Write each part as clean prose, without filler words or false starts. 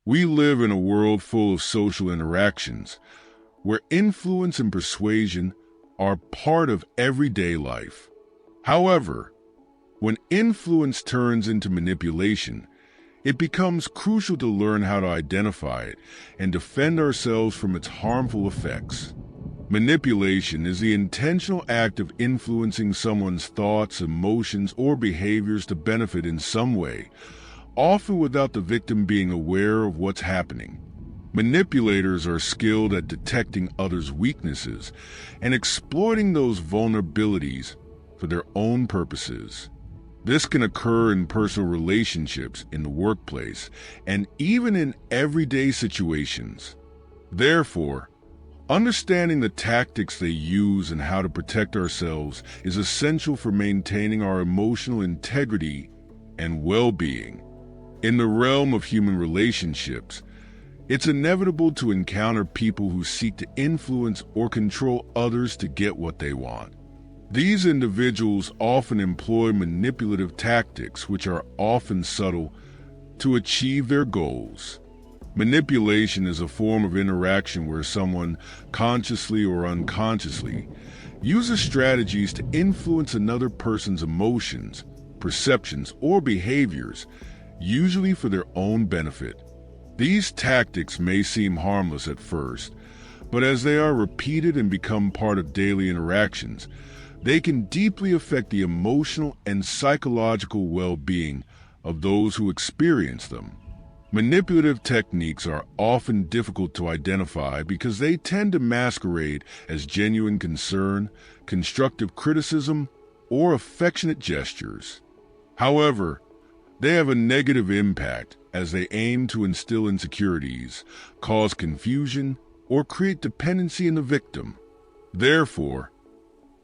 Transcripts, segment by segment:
We live in a world full of social interactions, where influence and persuasion are part of everyday life. However, when influence turns into manipulation, it becomes crucial to learn how to identify it and defend ourselves from its harmful effects. Manipulation is the intentional act of influencing someone's thoughts, emotions, or behaviors to benefit in some way, often without the victim being aware of what's happening. Manipulators are skilled at detecting others' weaknesses and exploiting those vulnerabilities for their own purposes. This can occur in personal relationships, in the workplace, and even in everyday situations. Therefore, understanding the tactics they use and how to protect ourselves is essential for maintaining our emotional integrity and well-being. In the realm of human relationships, it's inevitable to encounter people who seek to influence or control others to get what they want. These individuals often employ manipulative tactics, which are often subtle, to achieve their goals. Manipulation is a form of interaction where someone, consciously or unconsciously, uses strategies to influence another person's emotions, perceptions, or behaviors, usually for their own benefit. These tactics may seem harmless at first, but as they are repeated and become part of daily interactions, they can deeply affect the emotional and psychological well-being of those who experience them. Manipulative techniques are often difficult to identify because they tend to masquerade as genuine concern, constructive criticism, or affectionate gestures. However, they have a negative impact as they aim to instill insecurities, cause confusion, or create dependency in the victim. Therefore,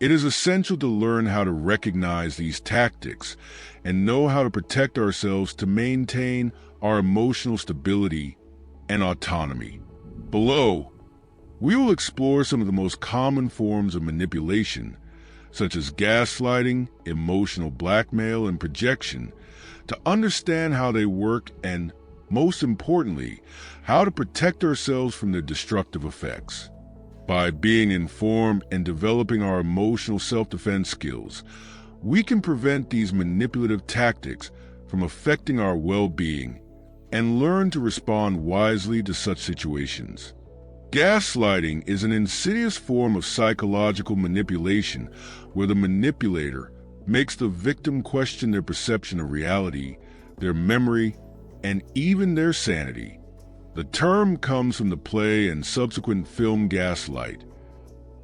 it is essential to learn how to recognize these tactics and know how to protect ourselves to maintain our emotional stability and autonomy. Below, we will explore some of the most common forms of manipulation, such as gaslighting, emotional blackmail, and projection, to understand how they work and, most importantly, how to protect ourselves from their destructive effects. By being informed and developing our emotional self-defense skills, we can prevent these manipulative tactics from affecting our well-being and learn to respond wisely to such situations. Gaslighting is an insidious form of psychological manipulation where the manipulator makes the victim question their perception of reality, their memory, and even their sanity. The term comes from the play and subsequent film Gaslight,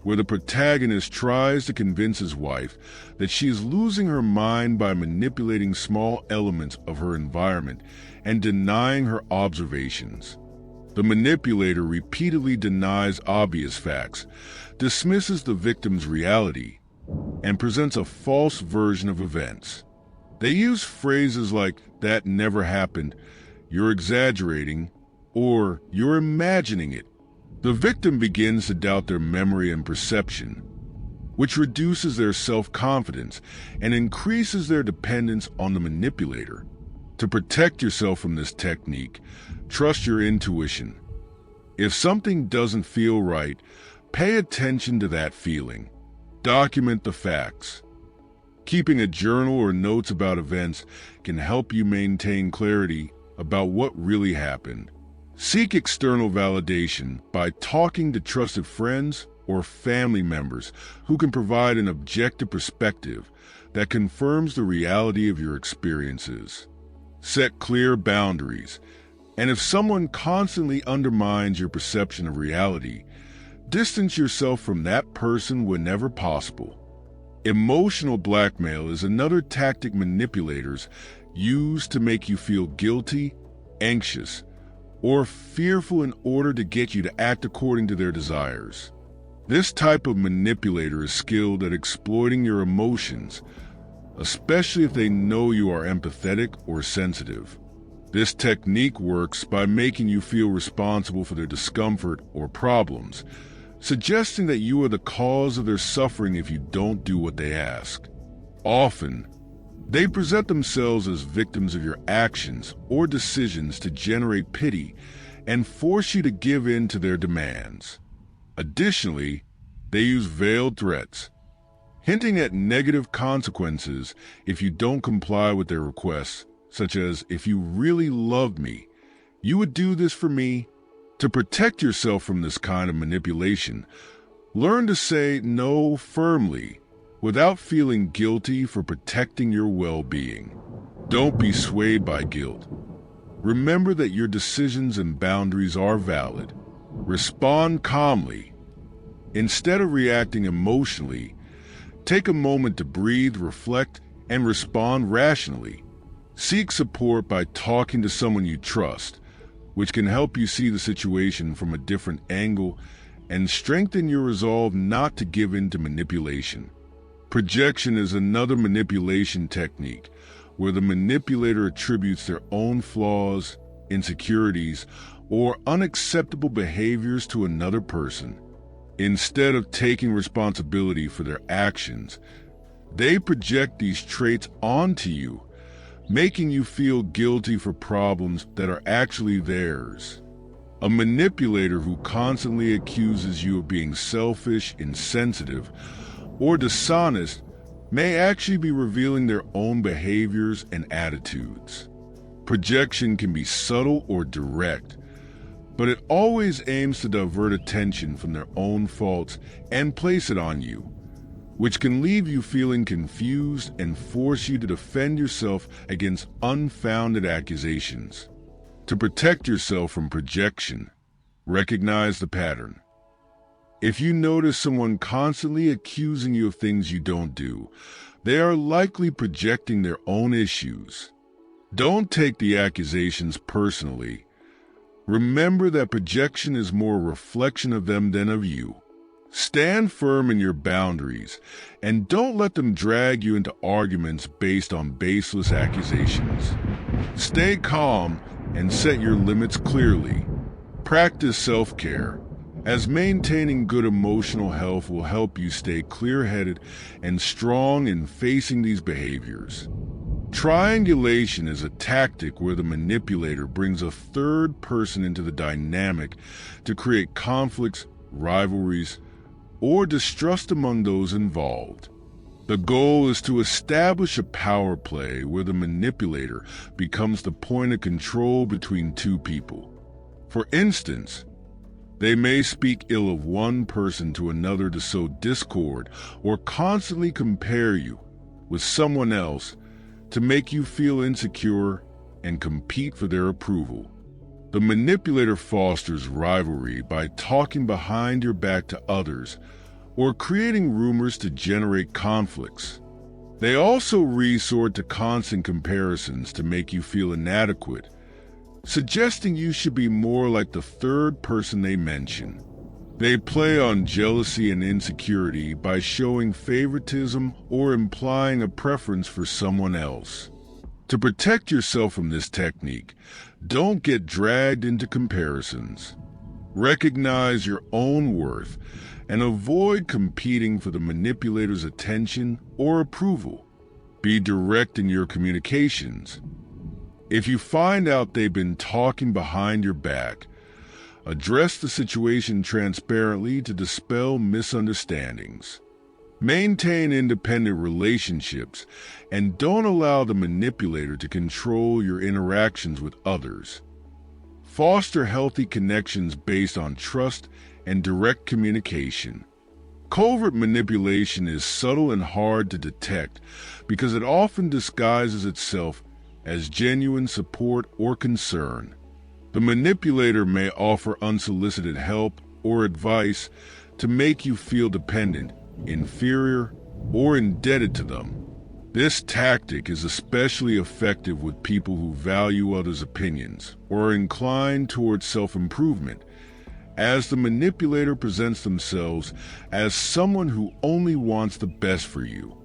where the protagonist tries to convince his wife that she is losing her mind by manipulating small elements of her environment and denying her observations. The manipulator repeatedly denies obvious facts, dismisses the victim's reality, and presents a false version of events. They use phrases like, "that never happened," "you're exaggerating," or "you're imagining it." The victim begins to doubt their memory and perception, which reduces their self-confidence and increases their dependence on the manipulator. To protect yourself from this technique, trust your intuition. If something doesn't feel right, pay attention to that feeling. Document the facts. Keeping a journal or notes about events can help you maintain clarity about what really happened. Seek external validation by talking to trusted friends or family members who can provide an objective perspective that confirms the reality of your experiences. Set clear boundaries, and if someone constantly undermines your perception of reality, distance yourself from that person whenever possible. Emotional blackmail is another tactic manipulators use to make you feel guilty, anxious, or fearful in order to get you to act according to their desires. This type of manipulator is skilled at exploiting your emotions, especially if they know you are empathetic or sensitive. This technique works by making you feel responsible for their discomfort or problems, suggesting that you are the cause of their suffering if you don't do what they ask. Often, They present themselves as victims of your actions or decisions to generate pity and force you to give in to their demands. Additionally, they use veiled threats, hinting at negative consequences if you don't comply with their requests, such as, "If you really loved me, you would do this for me." To protect yourself from this kind of manipulation, learn to say no firmly without feeling guilty for protecting your well-being. Don't be swayed by guilt. Remember that your decisions and boundaries are valid. Respond calmly. Instead of reacting emotionally, take a moment to breathe, reflect, and respond rationally. Seek support by talking to someone you trust, which can help you see the situation from a different angle and strengthen your resolve not to give in to manipulation. Projection is another manipulation technique where the manipulator attributes their own flaws, insecurities, or unacceptable behaviors to another person. Instead of taking responsibility for their actions, they project these traits onto you, making you feel guilty for problems that are actually theirs. A manipulator who constantly accuses you of being selfish, insensitive, or dishonest may actually be revealing their own behaviors and attitudes. Projection can be subtle or direct, but it always aims to divert attention from their own faults and place it on you, which can leave you feeling confused and force you to defend yourself against unfounded accusations. To protect yourself from projection, recognize the pattern. If you notice someone constantly accusing you of things you don't do, they are likely projecting their own issues. Don't take the accusations personally. Remember that projection is more a reflection of them than of you. Stand firm in your boundaries and don't let them drag you into arguments based on baseless accusations. Stay calm and set your limits clearly. Practice self-care, as maintaining good emotional health will help you stay clear-headed and strong in facing these behaviors. Triangulation is a tactic where the manipulator brings a third person into the dynamic to create conflicts, rivalries, or distrust among those involved. The goal is to establish a power play where the manipulator becomes the point of control between two people. For instance, they may speak ill of one person to another to sow discord or constantly compare you with someone else to make you feel insecure and compete for their approval. The manipulator fosters rivalry by talking behind your back to others or creating rumors to generate conflicts. They also resort to constant comparisons to make you feel inadequate, suggesting you should be more like the third person they mention. They play on jealousy and insecurity by showing favoritism or implying a preference for someone else. To protect yourself from this technique, don't get dragged into comparisons. Recognize your own worth and avoid competing for the manipulator's attention or approval. Be direct in your communications. If you find out they've been talking behind your back, address the situation transparently to dispel misunderstandings. Maintain independent relationships and don't allow the manipulator to control your interactions with others. Foster healthy connections based on trust and direct communication. Covert manipulation is subtle and hard to detect because it often disguises itself as genuine support or concern. The manipulator may offer unsolicited help or advice to make you feel dependent, inferior, or indebted to them. This tactic is especially effective with people who value others' opinions or are inclined towards self-improvement, as the manipulator presents themselves as someone who only wants the best for you.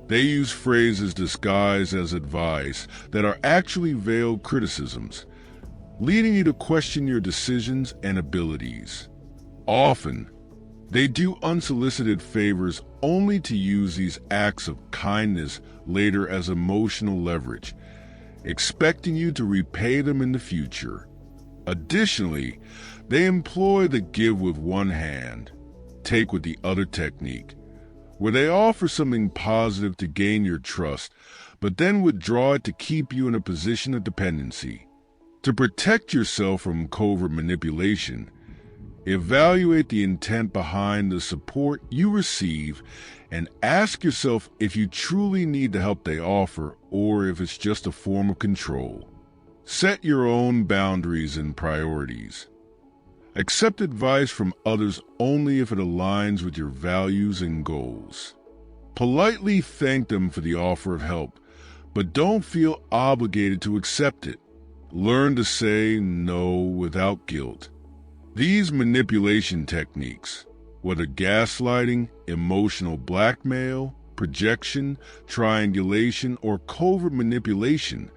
They use phrases disguised as advice that are actually veiled criticisms, leading you to question your decisions and abilities. Often, They do unsolicited favors only to use these acts of kindness later as emotional leverage, expecting you to repay them in the future. Additionally, they employ the give with one hand, take with the other technique, where they offer something positive to gain your trust, but then withdraw it to keep you in a position of dependency. To protect yourself from covert manipulation, evaluate the intent behind the support you receive and ask yourself if you truly need the help they offer or if it's just a form of control. Set your own boundaries and priorities. Accept advice from others only if it aligns with your values and goals. Politely thank them for the offer of help, but don't feel obligated to accept it. Learn to say no without guilt. These manipulation techniques, whether gaslighting, emotional blackmail, projection, triangulation, or covert manipulation,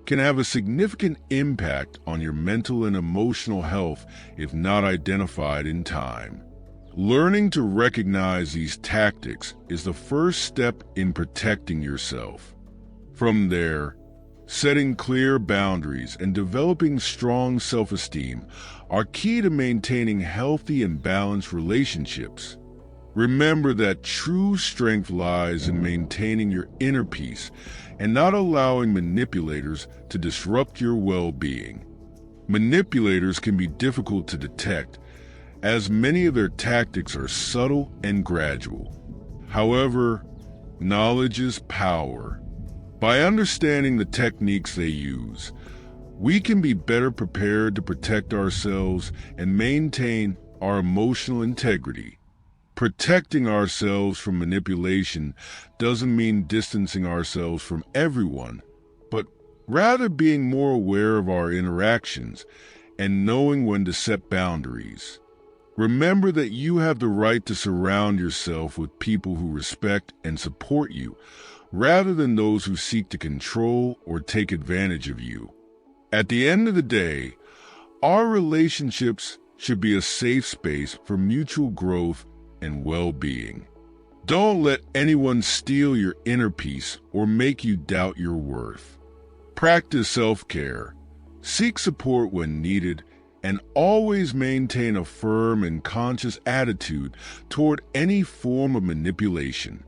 can have a significant impact on your mental and emotional health if not identified in time. Learning to recognize these tactics is the first step in protecting yourself. From there, setting clear boundaries and developing strong self-esteem are key to maintaining healthy and balanced relationships. Remember that true strength lies in maintaining your inner peace and not allowing manipulators to disrupt your well-being. Manipulators can be difficult to detect, as many of their tactics are subtle and gradual. However, knowledge is power. By understanding the techniques they use, we can be better prepared to protect ourselves and maintain our emotional integrity. Protecting ourselves from manipulation doesn't mean distancing ourselves from everyone, but rather being more aware of our interactions and knowing when to set boundaries. Remember that you have the right to surround yourself with people who respect and support you, rather than those who seek to control or take advantage of you. At the end of the day, our relationships should be a safe space for mutual growth and well-being. Don't let anyone steal your inner peace or make you doubt your worth. Practice self-care, seek support when needed, and always maintain a firm and conscious attitude toward any form of manipulation.